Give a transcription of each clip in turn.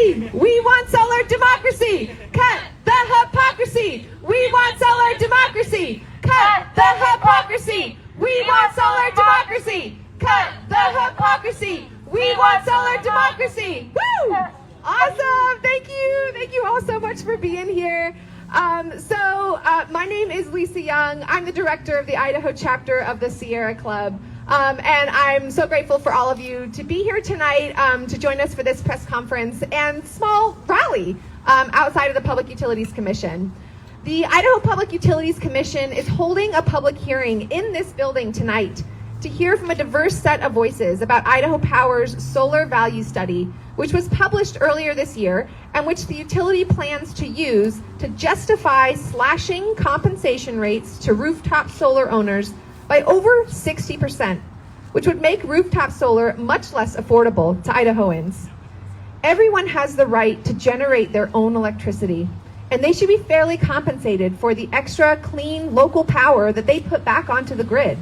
hypocrisy. We want solar democracy. Cut the hypocrisy. We want solar democracy. Cut the hypocrisy. We want solar democracy. Cut the hypocrisy. We want solar democracy. Woo! Awesome. Thank you. Thank you all so much for being here. My name is Lisa Young. I'm the director of the Idaho chapter of the Sierra Club. And I'm so grateful for all of you to be here tonight to join us for this press conference and small rally outside of the Public Utilities Commission. The Idaho Public Utilities Commission is holding a public hearing in this building tonight to hear from a diverse set of voices about Idaho Power's solar value study, which was published earlier this year and which the utility plans to use to justify slashing compensation rates to rooftop solar owners by over 60%, which would make rooftop solar much less affordable to Idahoans. Everyone has the right to generate their own electricity, and they should be fairly compensated for the extra clean local power that they put back onto the grid.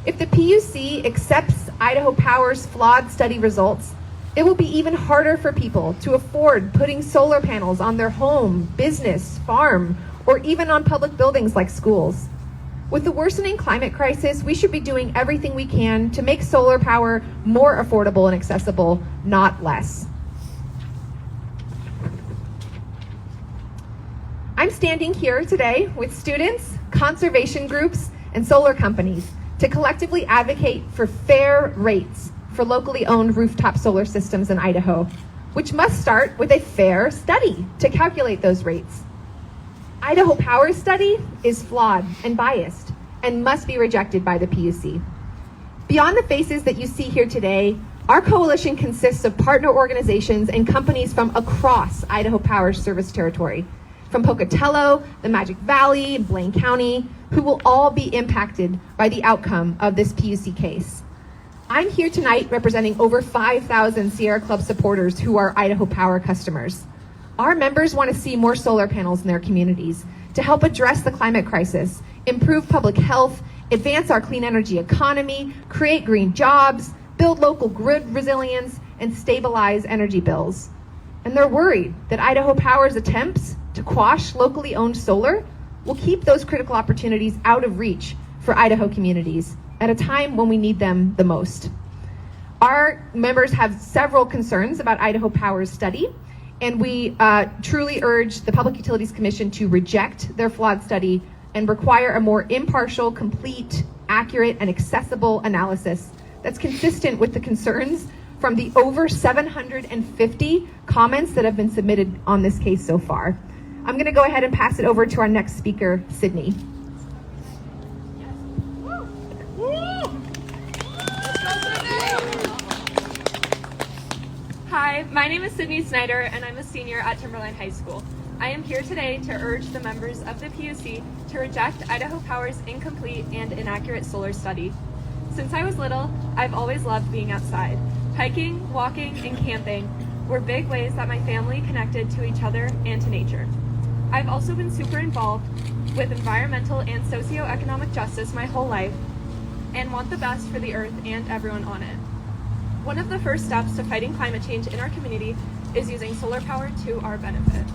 If the PUC accepts Idaho Power's flawed study results, it will be even harder for people to afford putting solar panels on their home, business, farm, or even on public buildings like schools. With the worsening climate crisis, we should be doing everything we can to make solar power more affordable and accessible, not less. I'm standing here today with students, conservation groups, and solar companies to collectively advocate for fair rates for locally owned rooftop solar systems in Idaho, which must start with a fair study to calculate those rates. Idaho Power's study is flawed and biased and must be rejected by the PUC. Beyond the faces that you see here today, our coalition consists of partner organizations and companies from across Idaho Power's service territory, from Pocatello, the Magic Valley, Blaine County, who will all be impacted by the outcome of this PUC case. I'm here tonight representing over 5,000 Sierra Club supporters who are Idaho Power customers. Our members want to see more solar panels in their communities to help address the climate crisis, improve public health, advance our clean energy economy, create green jobs, build local grid resilience, and stabilize energy bills. And they're worried that Idaho Power's attempts to quash locally owned solar will keep those critical opportunities out of reach for Idaho communities at a time when we need them the most. Our members have several concerns about Idaho Power's study, and we truly urge the Public Utilities Commission to reject their flawed study and require a more impartial, complete, accurate, and accessible analysis that's consistent with the concerns from the over 750 comments that have been submitted on this case so far. I'm going to go ahead and pass it over to our next speaker, Sydney. Hi, my name is Sydney Snyder, and I'm a senior at Timberline High School. I am here today to urge the members of the PUC to reject Idaho Power's incomplete and inaccurate solar study. Since I was little, I've always loved being outside. Hiking, walking, and camping were big ways that my family connected to each other and to nature. I've also been super involved with environmental and socioeconomic justice my whole life and want the best for the earth and everyone on it. One of the first steps to fighting climate change in our community is using solar power to our benefit.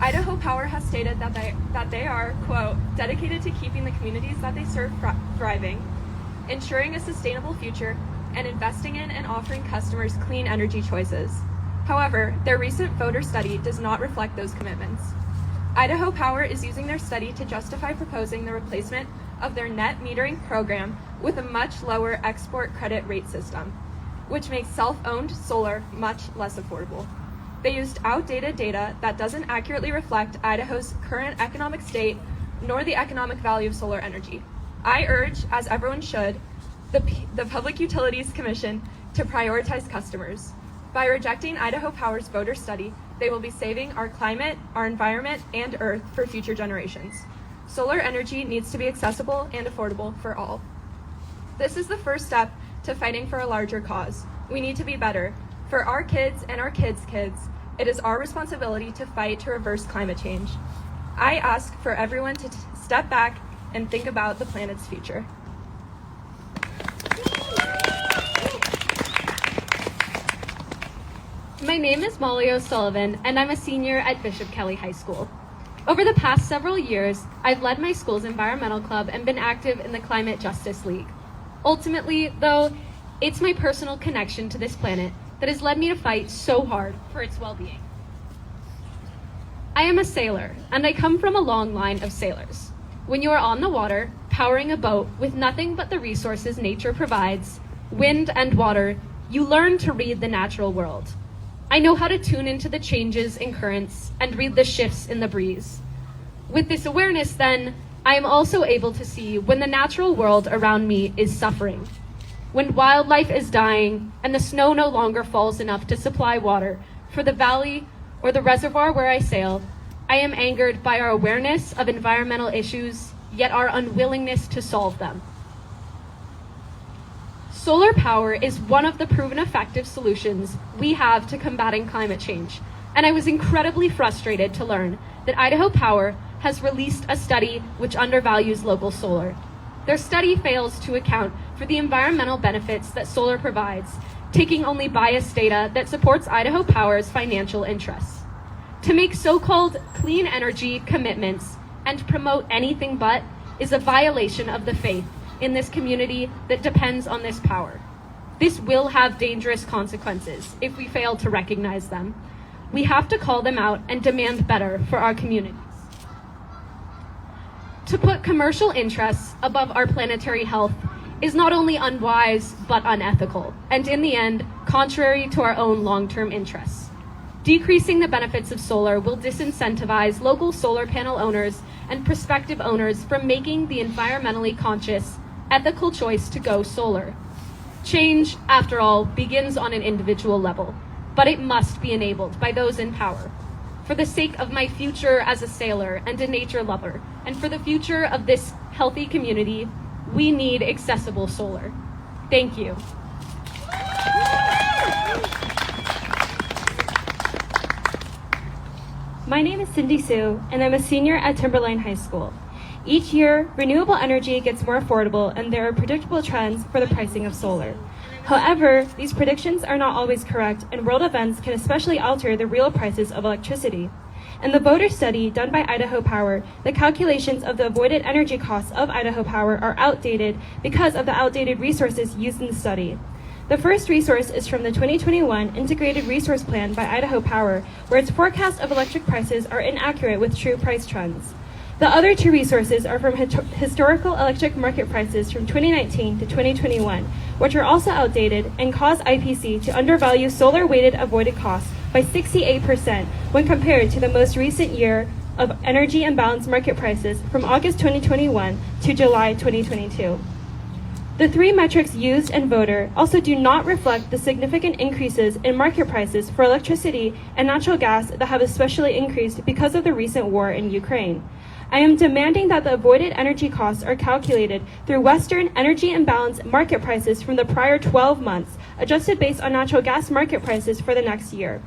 Idaho Power has stated that they are, quote, dedicated to keeping the communities that they serve thriving, ensuring a sustainable future, and investing in and offering customers clean energy choices. However, their recent VODER study does not reflect those commitments. Idaho Power is using their study to justify proposing the replacement of their net metering program with a much lower export credit rate system, which makes self-owned solar much less affordable. They used outdated data that doesn't accurately reflect Idaho's current economic state nor the economic value of solar energy. I urge, as everyone should, the Public Utilities Commission to prioritize customers. By rejecting Idaho Power's VODER study, they will be saving our climate, our environment, and Earth for future generations. Solar energy needs to be accessible and affordable for all. This is the first step to fighting for a larger cause. We need to be better. For our kids and our kids' kids, it is our responsibility to fight to reverse climate change. I ask for everyone to step back and think about the planet's future. My name is Molly O'Sullivan, and I'm a senior at Bishop Kelly High School. Over the past several years, I've led my school's environmental club and been active in the Climate Justice League. Ultimately, though, it's my personal connection to this planet that has led me to fight so hard for its well-being. I am a sailor, and I come from a long line of sailors. When you are on the water, powering a boat with nothing but the resources nature provides, wind and water, you learn to read the natural world. I know how to tune into the changes in currents and read the shifts in the breeze. With this awareness, then, I am also able to see when the natural world around me is suffering, when wildlife is dying and the snow no longer falls enough to supply water for the valley or the reservoir where I sail. I am angered by our awareness of environmental issues, yet our unwillingness to solve them. Solar power is one of the proven effective solutions we have to combating climate change, and I was incredibly frustrated to learn that Idaho Power has released a study which undervalues local solar. Their study fails to account for the environmental benefits that solar provides, taking only biased data that supports Idaho Power's financial interests. To make so-called clean energy commitments and promote anything but is a violation of the faith in this community that depends on this power. This will have dangerous consequences if we fail to recognize them. We have to call them out and demand better for our communities. To put commercial interests above our planetary health is not only unwise, but unethical, and in the end, contrary to our own long-term interests. Decreasing the benefits of solar will disincentivize local solar panel owners and prospective owners from making the environmentally conscious, ethical choice to go solar. Change, after all, begins on an individual level, but it must be enabled by those in power. For the sake of my future as a sailor and a nature lover, and for the future of this healthy community, we need accessible solar. Thank you. My name is Cindy Sue, and I'm a senior at Timberline High School. Each year, renewable energy gets more affordable, and there are predictable trends for the pricing of solar. However, these predictions are not always correct, and world events can especially alter the real prices of electricity. In the VODER study done by Idaho Power, the calculations of the avoided energy costs of Idaho Power are outdated because of the outdated resources used in the study. The first resource is from the 2021 Integrated Resource Plan by Idaho Power, where its forecasts of electric prices are inaccurate with true price trends. The other two resources are from historical electric market prices from 2019 to 2021, which are also outdated and cause IPC to undervalue solar-weighted avoided costs by 68% when compared to the most recent year of energy imbalance market prices from August 2021 to July 2022. The three metrics used in VODER also do not reflect the significant increases in market prices for electricity and natural gas that have especially increased because of the recent war in Ukraine. I am demanding that the avoided energy costs are calculated through Western energy imbalance market prices from the prior 12 months, adjusted based on natural gas market prices for the next year.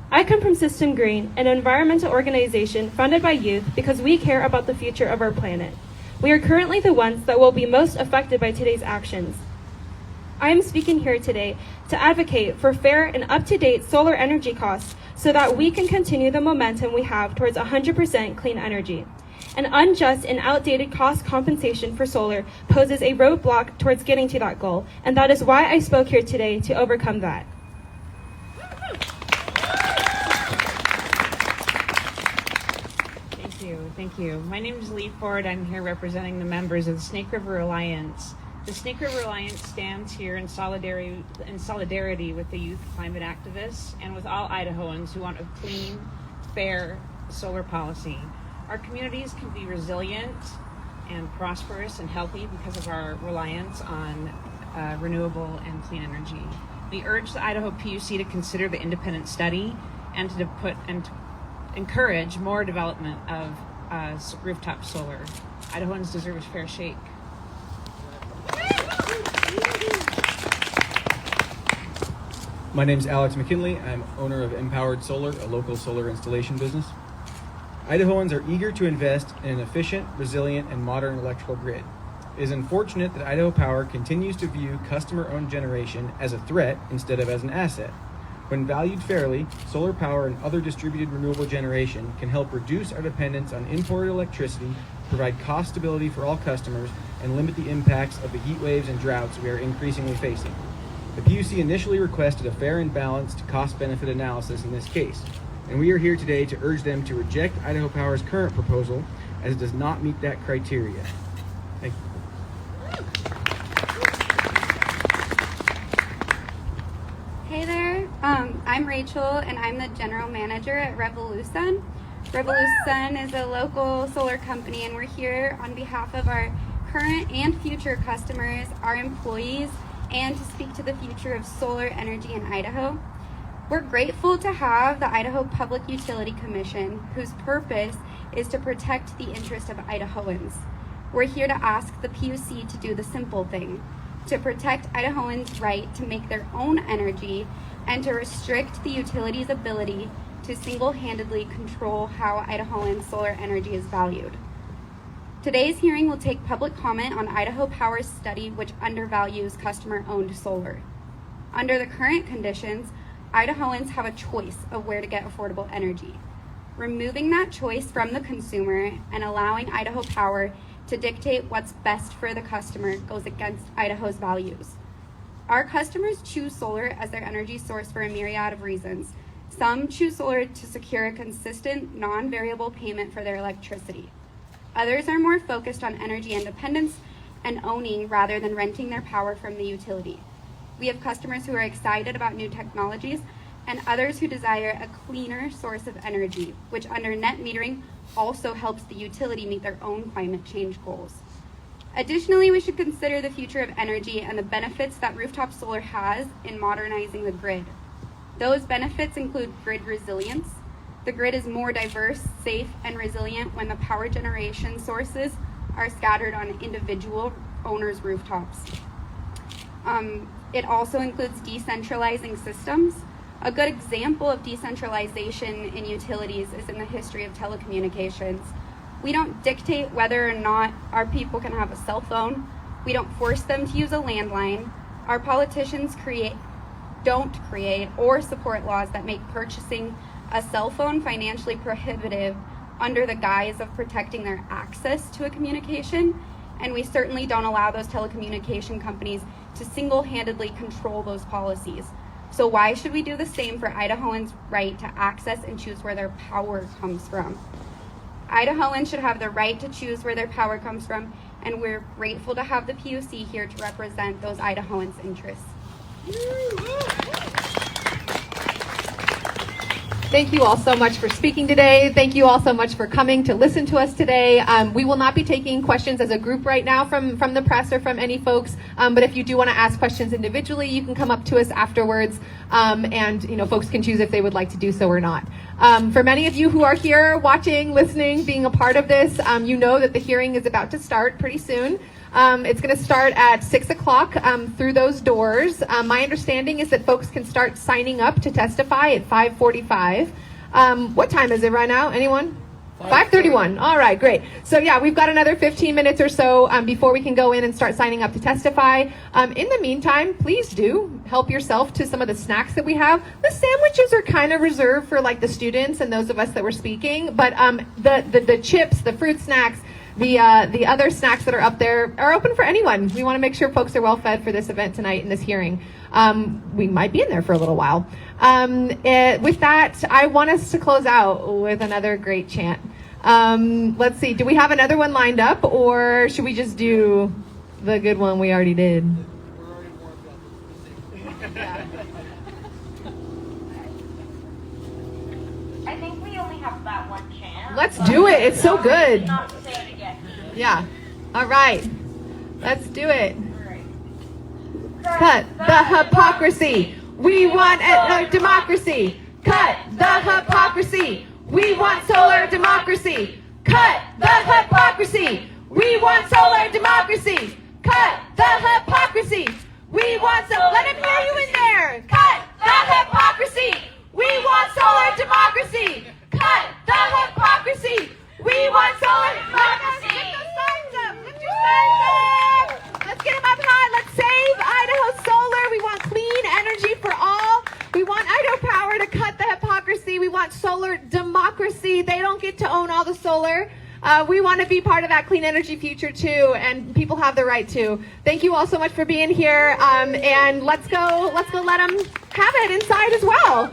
I come from System Green, an environmental organization funded by youth because we care about the future of our planet. We are currently the ones that will be most affected by today's actions. I am speaking here today to advocate for fair and up-to-date solar energy costs so that we can continue the momentum we have towards 100% clean energy. An unjust and outdated cost compensation for solar poses a roadblock towards getting to that goal, and that is why I spoke here today to overcome that. Thank you. My name is Lee Ford. I'm here representing the members of the Snake River Alliance. The Snake River Alliance stands here in solidarity with the youth climate activists and with all Idahoans who want a clean, fair solar policy. Our communities can be resilient and prosperous and healthy because of our reliance on renewable and clean energy. We urge the Idaho PUC to consider the independent study and to encourage more development of rooftop solar. Idahoans deserve a fair shake. My name is Alex McKinley. I'm owner of Empowered Solar, a local solar installation business. Idahoans are eager to invest in an efficient, resilient, and modern electrical grid. It is unfortunate that Idaho Power continues to view customer-owned generation as a threat instead of as an asset. When valued fairly, solar power and other distributed renewable generation can help reduce our dependence on imported electricity, provide cost stability for all customers, and limit the impacts of the heat waves and droughts we are increasingly facing. The PUC initially requested a fair and balanced cost-benefit analysis in this case, and we are here today to urge them to reject Idaho Power's current proposal as it does not meet that criteria. Thank you. Hey there, I'm Rachel and I'm the general manager at Revolution. Revolution is a local solar company and we're here on behalf of our current and future customers, our employees, and to speak to the future of solar energy in Idaho. We're grateful to have the Idaho Public Utility Commission, whose purpose is to protect the interest of Idahoans. We're here to ask the PUC to do the simple thing, to protect Idahoans' right to make their own energy and to restrict the utility's ability to single-handedly control how Idahoans' solar energy is valued. Today's hearing will take public comment on Idaho Power's study which undervalues customer-owned solar. Under the current conditions, Idahoans have a choice of where to get affordable energy. Removing that choice from the consumer and allowing Idaho Power to dictate what's best for the customer goes against Idaho's values. Our customers choose solar as their energy source for a myriad of reasons. Some choose solar to secure a consistent, non-variable payment for their electricity. Others are more focused on energy independence and owning rather than renting their power from the utility. We have customers who are excited about new technologies and others who desire a cleaner source of energy, which under net metering also helps the utility meet their own climate change goals. Additionally, we should consider the future of energy and the benefits that rooftop solar has in modernizing the grid. Those benefits include grid resilience. The grid is more diverse, safe, and resilient when the power generation sources are scattered on individual owners' rooftops. It also includes decentralizing systems. A good example of decentralization in utilities is in the history of telecommunications. We don't dictate whether or not our people can have a cell phone. We don't force them to use a landline. Our politicians don't create or support laws that make purchasing a cell phone financially prohibitive under the guise of protecting their access to a communication, and we certainly don't allow those telecommunication companies to single-handedly control those policies. So why should we do the same for Idahoans' right to access and choose where their power comes from? Idahoans should have the right to choose where their power comes from, and we're grateful to have the PUC here to represent those Idahoans' interests. Thank you all so much for speaking today. Thank you all so much for coming to listen to us today. We will not be taking questions as a group right now from the press or from any folks, but if you do want to ask questions individually, you can come up to us afterwards, and folks can choose if they would like to do so or not. For many of you who are here watching, listening, being a part of this, you know that the hearing is about to start pretty soon. It's going to start at 6 o'clock through those doors. My understanding is that folks can start signing up to testify at 5:45. What time is it right now? Anyone? 5:31. All right, great. So yeah, we've got another 15 minutes or so before we can go in and start signing up to testify. In the meantime, please do help yourself to some of the snacks that we have. The sandwiches are kind of reserved for like the students and those of us that were speaking, but the chips, the fruit snacks, the other snacks that are up there are open for anyone. We want to make sure folks are well fed for this event tonight and this hearing. We might be in there for a little while. With that, I want us to close out with another great chant. Let's see, do we have another one lined up, or should we just do the good one we already did? We're already warmed up. Yeah. I think we only have that one chance. Let's do it. It's so good. Not to say it again. Yeah. All right. Let's do it. All right. Cut the hypocrisy. We want a democracy. Cut the hypocrisy. We want solar democracy. Cut the hypocrisy. We want solar democracy. Cut the hypocrisy. We want let him hear you in there. Cut the hypocrisy. We want solar democracy. Cut the hypocrisy. We want solar democracy. Lift those signs up. Lift your signs up. Let's get them up high. Let's save Idaho solar. We want clean energy for all. We want Idaho want solar democracy. They don't get to own all the solar. We want to be part of that clean energy future too, and people have the right to. Thank you all so much for being here, and let's go let them have it inside as well.